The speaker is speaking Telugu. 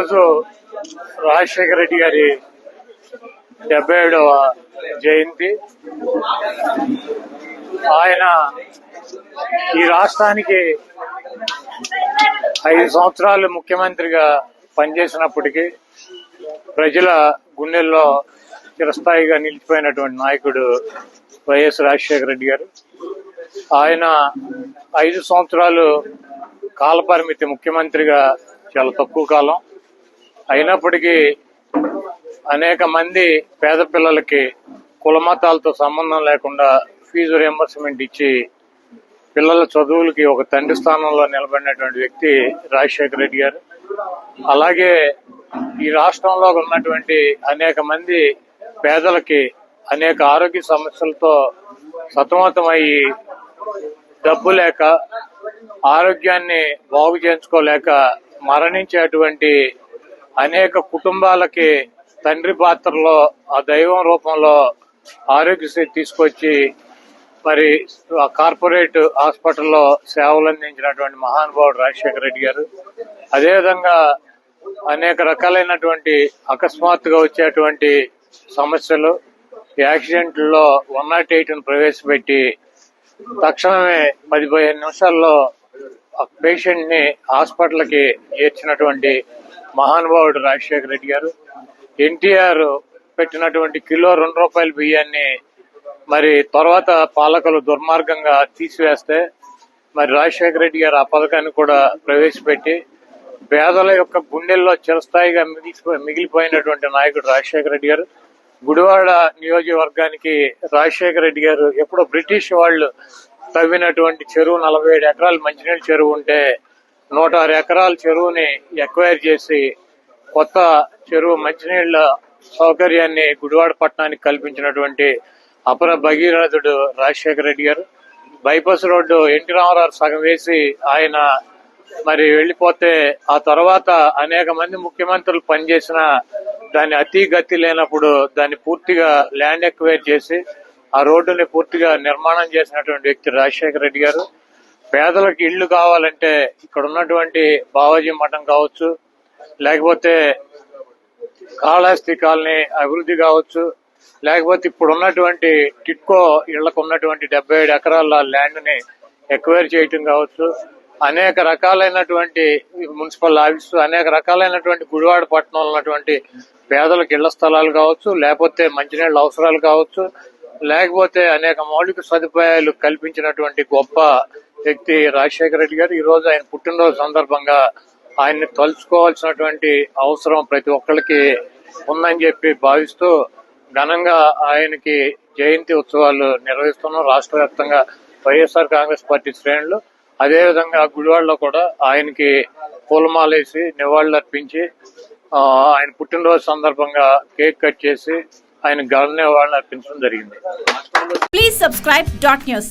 ఈరోజు రాజశేఖర రెడ్డి గారి 77వ జయంతి. ఆయన ఈ రాష్ట్రానికి 5 సంవత్సరాలు ముఖ్యమంత్రిగా పనిచేసినప్పటికీ ప్రజల గుండెల్లో చిరస్థాయిగా నిలిచిపోయినటువంటి నాయకుడు వైఎస్ రాజశేఖర రెడ్డి గారు. ఆయన 5 సంవత్సరాలు కాలపరిమితి ముఖ్యమంత్రిగా చాలా తక్కువ కాలం అయినప్పటికీ అనేక మంది పేద పిల్లలకి కులమతాలతో సంబంధం లేకుండా ఫీజు రియంబర్స్మెంట్ ఇచ్చి పిల్లల చదువులకి ఒక తండ్రి స్థానంలో నిలబడినటువంటి వ్యక్తి రాజశేఖర రెడ్డి గారు. అలాగే ఈ రాష్ట్రంలో ఉన్నటువంటి అనేక మంది పేదలకి అనేక ఆరోగ్య సమస్యలతో సతమతమయ్యి డబ్బు లేక ఆరోగ్యాన్ని బాగు చేయించుకోలేక మరణించేటువంటి అనేక కుటుంబాలకి తండ్రి పాత్రలో ఆ దైవం రూపంలో ఆరోగ్యశ్రీ తీసుకొచ్చి మరి కార్పొరేట్ హాస్పిటల్లో సేవలు అందించినటువంటి మహానుభావుడు రాజశేఖర రెడ్డి గారు. అదేవిధంగా అనేక రకాలైనటువంటి అకస్మాత్తుగా వచ్చేటువంటి సమస్యలు యాక్సిడెంట్లలో 108ను ప్రవేశపెట్టి తక్షణమే 10-15 నిమిషాల్లో పేషెంట్ ని హాస్పిటల్ కి చేర్చినటువంటి మహానుభావుడు రాజశేఖర రెడ్డి గారు. ఎన్టీఆర్ పెట్టినటువంటి కిలో ₹2 బియ్యాన్ని మరి తర్వాత పాలకులు దుర్మార్గంగా తీసివేస్తే మరి రాజశేఖర రెడ్డి గారు ఆ పథకాన్ని కూడా ప్రవేశపెట్టి పేదల యొక్క గుండెల్లో చిరస్థాయిగా మిగిలిపోయినటువంటి నాయకుడు రాజశేఖర రెడ్డి గారు. గుడివాడ నియోజకవర్గానికి రాజశేఖర రెడ్డి గారు ఎప్పుడో బ్రిటిష్ వాళ్ళు తవ్వినటువంటి చెరువు 47 ఎకరాల మంచినీళ్ళ చెరువు ఉంటే 106 ఎకరాల చెరువుని ఎక్వైర్ చేసి కొత్త చెరువు మంచినీళ్ల సౌకర్యాన్ని గుడివాడ పట్టణానికి కల్పించినటువంటి అపర భగీరథుడు రాజశేఖర రెడ్డి గారు. బైపాస్ రోడ్డు ఎన్టీ రామారావు సగం వేసి ఆయన మరి వెళ్లిపోతే ఆ తర్వాత అనేక మంది ముఖ్యమంత్రులు పనిచేసిన దాన్ని అతి గతి లేనప్పుడు దాన్ని పూర్తిగా ల్యాండ్ ఎక్వైర్ చేసి ఆ రోడ్డుని పూర్తిగా నిర్మాణం చేసినటువంటి వ్యక్తి రాజశేఖర రెడ్డి గారు. పేదలకు ఇళ్లు కావాలంటే ఇక్కడ ఉన్నటువంటి బావాజీ మఠం కావచ్చు, లేకపోతే కాళహస్తి కాలనీ అభివృద్ధి కావచ్చు, లేకపోతే ఇప్పుడు ఉన్నటువంటి టిట్కో ఇళ్లకు ఉన్నటువంటి 77 ఎకరాల ల్యాండ్ ని ఎక్వైర్ చేయటం కావచ్చు, అనేక రకాలైనటువంటి మున్సిపల్ ఆఫీసు, అనేక రకాలైనటువంటి గుడివాడ పట్టణంలో ఉన్నటువంటి పేదలకు ఇళ్ల స్థలాలు కావచ్చు, లేకపోతే మంచినీళ్ళ అవసరాలు కావచ్చు, లేకపోతే అనేక మౌలిక సదుపాయాలు కల్పించినటువంటి గొప్ప వ్యక్తి రాజశేఖర రెడ్డి గారు. ఈ రోజు ఆయన పుట్టినరోజు సందర్భంగా ఆయన్ని తలుచుకోవాల్సినటువంటి అవసరం ప్రతి ఒక్కరికి ఉందని చెప్పి భావిస్తూ ఘనంగా ఆయనకి జయంతి ఉత్సవాలు నిర్వహిస్తున్నాం రాష్ట్ర వ్యాప్తంగా వైఎస్ఆర్ కాంగ్రెస్ పార్టీ శ్రేణులు. అదేవిధంగా గుడివాడలో కూడా ఆయనకి పూలమాలేసి నివాళులర్పించి ఆయన పుట్టినరోజు సందర్భంగా కేక్ కట్ చేసి ఆయన ఘన నివాళులు అర్పించడం జరిగింది. Please subscribe .news.